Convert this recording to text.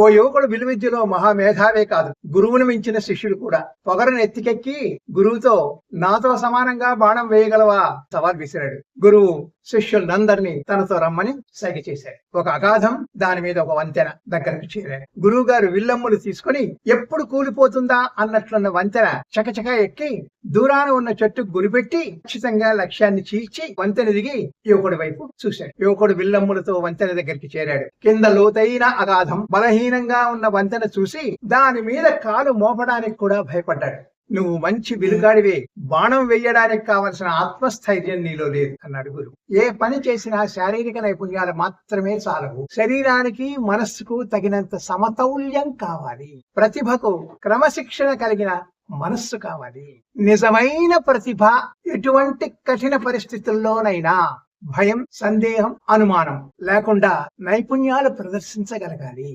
ఓ యువకుడు విలువిద్యలో మహామేధావే కాదు, గురువును మించిన శిష్యుడు కూడా. పొగరును ఎత్తికెక్కి గురువుతో నాతో సమానంగా బాణం వేయగలవా సవాల్ విసిరాడు. గురువు శిష్యులందరినీ తనతో రమ్మని సైగ చేశాడు. ఒక అగాధం, దాని మీద ఒక వంతెన దగ్గరకు చేరాడు. గురువు గారు విల్లమ్ములు తీసుకుని ఎప్పుడు కూలిపోతుందా అన్నట్లున్న వంతెన చకచక ఎక్కి దూరాన ఉన్న చెట్టుకు గురిపెట్టి ఖచ్చితంగా లక్ష్యాన్ని చీల్చి వంతెన దిగి యువకుడి వైపు చూశాడు. యువకుడు విల్లమ్ములతో వంతెన దగ్గరికి చేరాడు. కింద లోతైన అగాధం, బలహీనంగా ఉన్న వంతెన చూసి దాని మీద కాలు మోపడానికి కూడా భయపడ్డాడు. నువ్వు మంచి విలుగాడివే, బాణం వెయ్యడానికి కావలసిన ఆత్మస్థైర్యం నీలో లేదు అన్నాడు గురువు. ఏ పని చేసినా శారీరక నైపుణ్యాలు మాత్రమే చాలవు. శరీరానికి మనస్సుకు తగినంత సమతౌల్యం కావాలి. ప్రతిభకు క్రమశిక్షణ కలిగిన మనస్సు కావాలి. నిజమైన ప్రతిభ ఎటువంటి కఠిన పరిస్థితుల్లోనైనా భయం, సందేహం, అనుమానం లేకుండా నైపుణ్యాలు ప్రదర్శించగలగాలి.